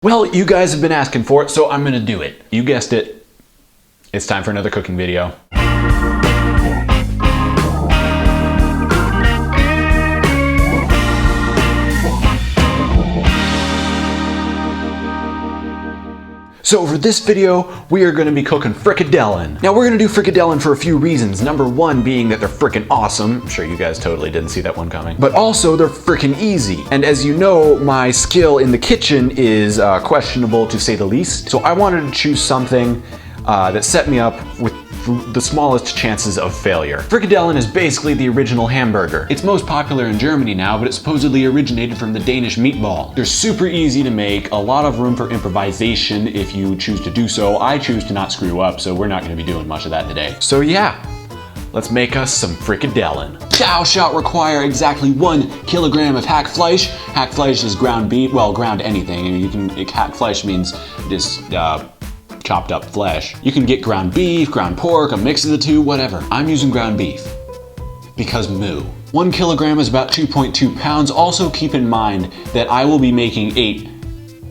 Well, you guys have been asking for it, so I'm gonna do it. You guessed it. It's time for another cooking video. So for this video, we are gonna be cooking frikadellen. Now we're gonna do frikadellen for a few reasons. Number one being that they're freaking awesome. I'm sure you guys totally didn't see that one coming. But also they're freaking easy. And as you know, my skill in the kitchen is questionable to say the least. So I wanted to choose something that set me up with the smallest chances of failure. Frikadellen is basically the original hamburger. It's most popular in Germany now, but it supposedly originated from the Danish meatball. They're super easy to make, a lot of room for improvisation if you choose to do so. I choose to not screw up, so we're not gonna be doing much of that today. So yeah, let's make us some frikadellen. Thou shalt require exactly 1 kilogram of hackfleisch. Hackfleisch is ground beef, well, ground anything. I mean, hackfleisch means just, chopped up flesh. You can get ground beef, ground pork, a mix of the two, whatever. I'm using ground beef because moo. 1 kilogram is about 2.2 pounds. Also keep in mind that I will be making 8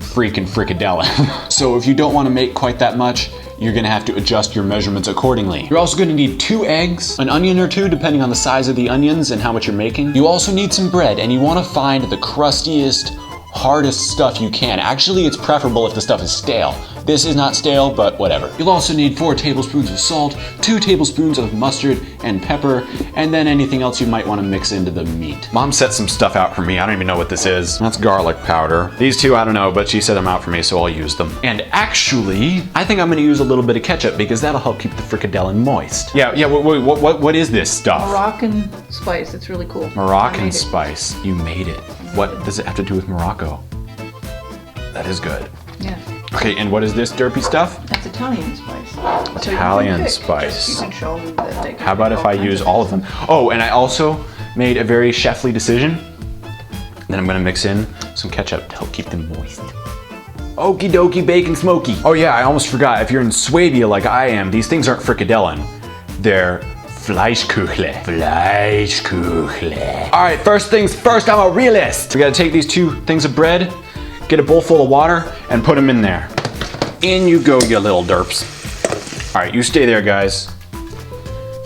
freaking frikadellen. So if you don't want to make quite that much, you're gonna have to adjust your measurements accordingly. You're also gonna need 2 eggs, an onion or 2, depending on the size of the onions and how much you're making. You also need some bread, and you wanna find the crustiest, hardest stuff you can. Actually, it's preferable if the stuff is stale. This is not stale, but whatever. You'll also need 4 tablespoons of salt, 2 tablespoons of mustard and pepper, and then anything else you might want to mix into the meat. Mom set some stuff out for me. I don't even know what this is. That's garlic powder. These two, I don't know, but she set them out for me, so I'll use them. And actually, I think I'm gonna use a little bit of ketchup because that'll help keep the frikadellen moist. Yeah, what is this stuff? Moroccan spice, it's really cool. Moroccan spice, you made it. What does it have to do with Morocco? That is good. Yeah. Okay, and what is this derpy stuff? That's Italian spice. Italian spice. You can show them that they can. How about if I use all of them? Oh, and I also made a very chefly decision. Then I'm gonna mix in some ketchup to help keep them moist. Okie dokie bacon smoky. Oh yeah, I almost forgot. If you're in Swabia like I am, these things aren't frikadellen. They're Fleischkuchle. Fleischkuchle. All right, first things first, I'm a realist. We gotta take these 2 things of bread, get a bowl full of water, and put them in there. In you go, you little derps. All right, you stay there, guys.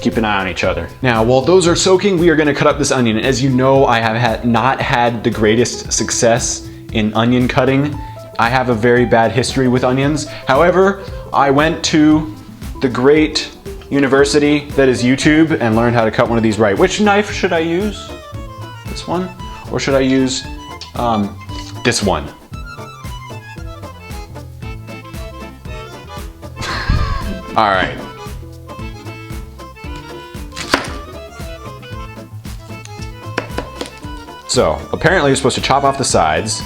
Keep an eye on each other. Now, while those are soaking, we are gonna cut up this onion. As you know, I have not had the greatest success in onion cutting. I have a very bad history with onions. However, I went to the great university that is YouTube and learned how to cut one of these right. Which knife should I use? This one? Or should I use this one? All right. So, apparently you're supposed to chop off the sides,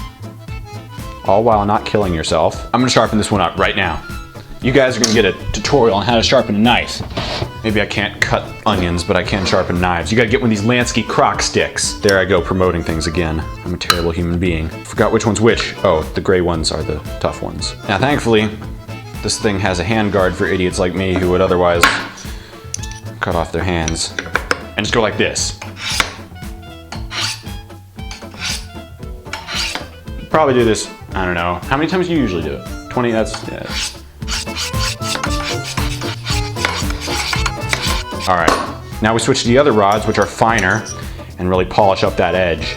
all while not killing yourself. I'm gonna sharpen this one up right now. You guys are gonna get a tutorial on how to sharpen a knife. Maybe I can't cut onions, but I can sharpen knives. You gotta get one of these Lansky crock sticks. There I go, promoting things again. I'm a terrible human being. Forgot which one's which. Oh, the gray ones are the tough ones. Now, thankfully, this thing has a hand guard for idiots like me who would otherwise cut off their hands. And just go like this. Probably do this, I don't know. How many times do you usually do it? 20, that's, yeah. All right, now we switch to the other rods, which are finer, and really polish up that edge.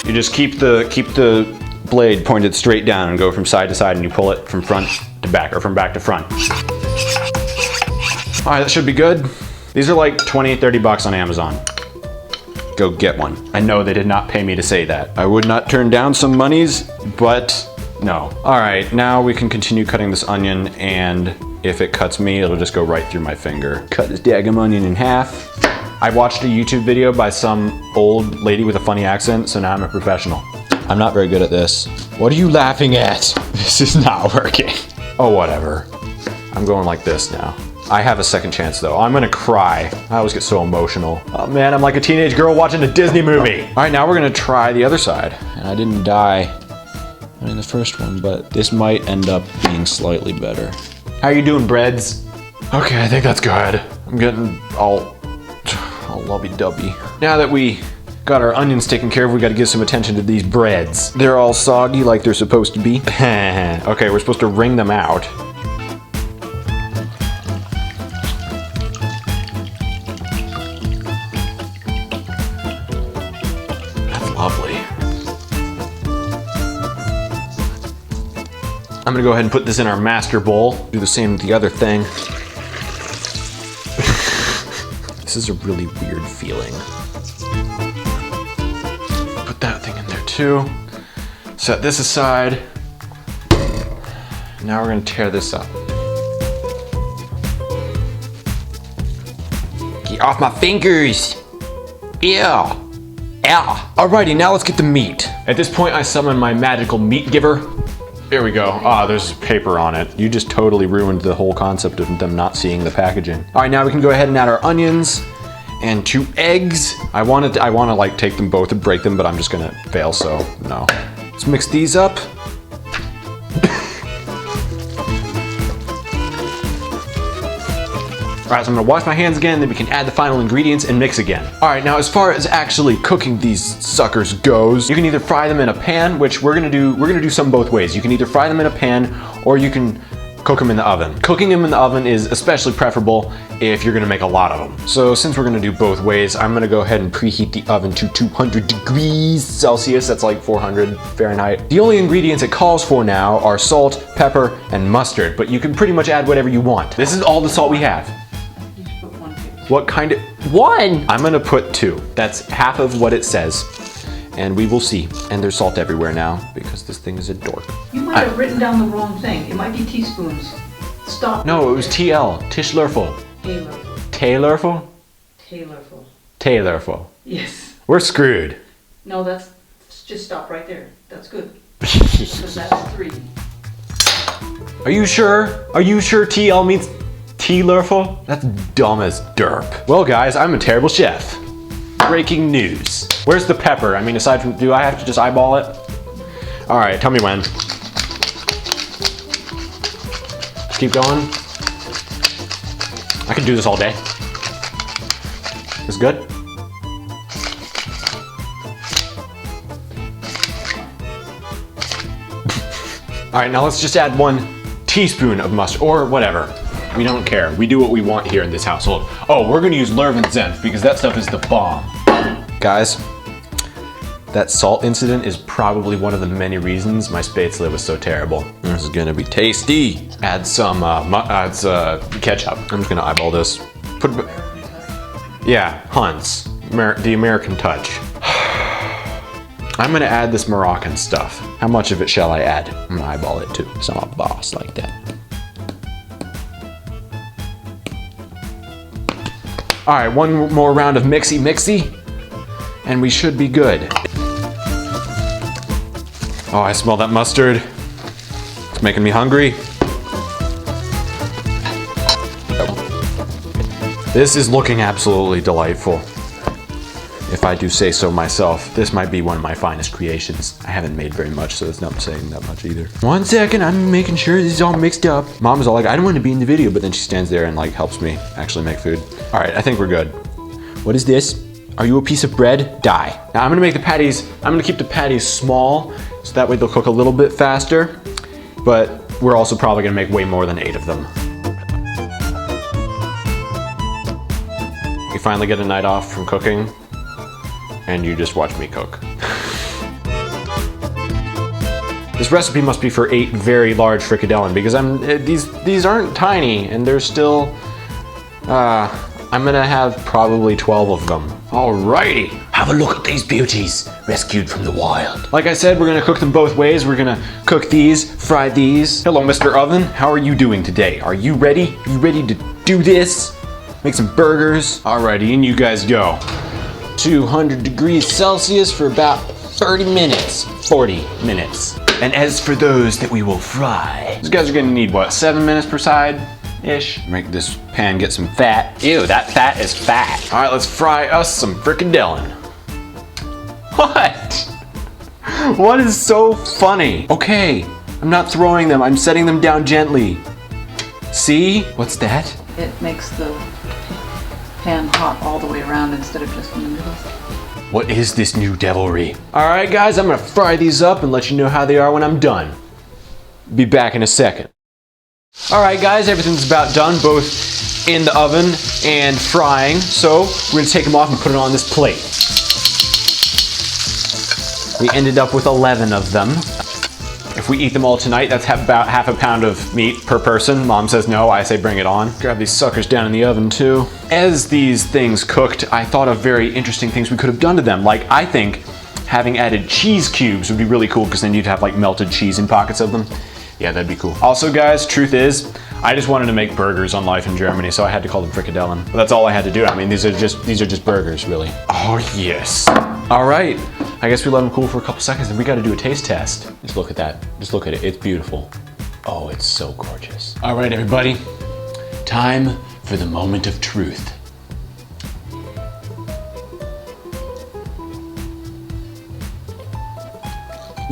You just keep the blade pointed straight down and go from side to side, and you pull it from front to back, or from back to front. All right, that should be good. These are like 20, 30 bucks on Amazon. Go get one. I know they did not pay me to say that. I would not turn down some monies, but no. All right, now we can continue cutting this onion, and if it cuts me, it'll just go right through my finger. Cut this daggum onion in half. I watched a YouTube video by some old lady with a funny accent, so now I'm a professional. I'm not very good at this. What are you laughing at? This is not working. Oh, whatever. I'm going like this now. I have a second chance though. I'm gonna cry. I always get so emotional. Oh man, I'm like a teenage girl watching a Disney movie. All right, now we're gonna try the other side. And I didn't die in the first one, but this might end up being slightly better. How are you doing, breads? Okay, I think that's good. I'm getting all lovey-dovey. Now that we Got our onions taken care of, we gotta give some attention to these breads. They're all soggy like they're supposed to be. Okay, we're supposed to wring them out. That's lovely. I'm gonna go ahead and put this in our master bowl. Do the same with the other thing. This is a really weird feeling. Put that thing in there too. Set this aside. Now we're gonna tear this up. Get off my fingers! Ew! Ow! Alrighty, now let's get the meat. At this point, I summon my magical meat giver. Here we go. Ah, there's paper on it. You just totally ruined the whole concept of them not seeing the packaging. All right, now we can go ahead and add our onions and 2 eggs. I want to like take them both and break them, but I'm just gonna fail, so no. Let's mix these up. All right, so I'm gonna wash my hands again, then we can add the final ingredients and mix again. All right, now as far as actually cooking these suckers goes, you can either fry them in a pan, which we're gonna do some both ways. You can either fry them in a pan or you can cook them in the oven. Cooking them in the oven is especially preferable if you're gonna make a lot of them. So since we're gonna do both ways, I'm gonna go ahead and preheat the oven to 200 degrees Celsius, that's like 400 Fahrenheit. The only ingredients it calls for now are salt, pepper, and mustard, but you can pretty much add whatever you want. This is all the salt we have. What kind of, 1? I'm gonna put 2. That's half of what it says. And we will see. And there's salt everywhere now because this thing is a dork. You might have written down the wrong thing. It might be teaspoons. Stop. No, it was TL. Tischlerful. Taylorful. Taylorful. Taylorful. Taylorful. Yes. We're screwed. No, that's, just stop right there. That's good. Because that's 3. Are you sure? Are you sure TL means Taylorful? That's dumb as derp. Well guys, I'm a terrible chef. Breaking news. Where's the pepper? I mean, aside from, do I have to just eyeball it? All right, tell me when. Just keep going. I could do this all day. This good? All right, now let's just add 1 teaspoon of mustard, or whatever. We don't care. We do what we want here in this household. Oh, we're gonna use Lervin Zenf because that stuff is the bomb. Guys, that salt incident is probably one of the many reasons my spätzle was so terrible. This is gonna be tasty. Add some ketchup. I'm just gonna eyeball this. Yeah, Hunt's, the American touch. I'm gonna add this Moroccan stuff. How much of it shall I add? I'm gonna eyeball it too, because I'm a boss like that. All right, 1 more round of mixy, and we should be good. Oh, I smell that mustard. It's making me hungry. This is looking absolutely delightful. If I do say so myself, this might be one of my finest creations. I haven't made very much, so it's not saying that much either. 1 second, I'm making sure this is all mixed up. Mom is all like, I don't want to be in the video, but then she stands there and like helps me actually make food. All right, I think we're good. What is this? Are you a piece of bread? Die. Now I'm gonna make the patties, I'm gonna keep the patties small, so that way they'll cook a little bit faster, but we're also probably gonna make way more than 8 of them. You finally get a night off from cooking, and you just watch me cook. This recipe must be for 8 very large frikadellen because these aren't tiny and they're still, I'm gonna have probably 12 of them. Alrighty, have a look at these beauties rescued from the wild. Like I said, we're gonna cook them both ways. We're gonna cook these, fry these. Hello, Mr. Oven, how are you doing today? Are you ready? You ready to do this? Make some burgers. Alrighty, in you guys go. 200 degrees Celsius for about 30 minutes, 40 minutes. And as for those that we will fry, these guys are gonna need what, 7 minutes per side-ish? Make this pan get some fat. Ew, that fat is fat. All right, let's fry us some frikadellen. What? What is so funny? Okay, I'm not throwing them, I'm setting them down gently. See? What's that? It makes the pan hot all the way around instead of just in the middle. What is this new devilry? All right, guys, I'm gonna fry these up and let you know how they are when I'm done. Be back in a second. All right, guys, everything's about done, both in the oven and frying. So we're gonna take them off and put it on this plate. We ended up with 11 of them. If we eat them all tonight, that's about half a pound of meat per person. Mom says no, I say bring it on. Grab these suckers down in the oven too. As these things cooked, I thought of very interesting things we could have done to them. Like, I think having added cheese cubes would be really cool, because then you'd have like melted cheese in pockets of them. Yeah, that'd be cool. Also, guys, truth is, I just wanted to make burgers on Life in Germany, so I had to call them FRIKADELLEN. But that's all I had to do. I mean, these are just burgers, really. Oh, yes. All right. I guess we let them cool for a couple seconds, and we got to do a taste test. Just look at that. Just look at it. It's beautiful. Oh, it's so gorgeous. All right, everybody. Time for the moment of truth.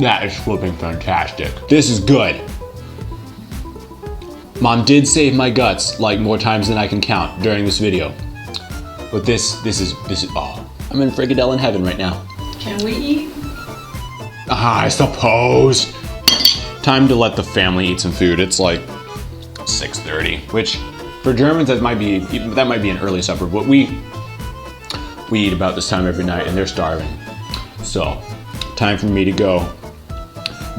That is flipping fantastic. This is good. Mom did save my guts like more times than I can count during this video. But this is, oh, I'm in FRIKADELLEN heaven right now. Can we eat? I suppose. Time to let the family eat some food. It's like 6:30, which for Germans that might be an early supper, but we eat about this time every night and they're starving. So, time for me to go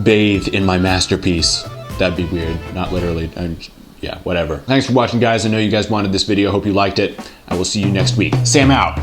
bathe in my masterpiece. That'd be weird, not literally. Yeah, whatever. Thanks for watching, guys. I know you guys wanted this video. Hope you liked it. I will see you next week. Sam out.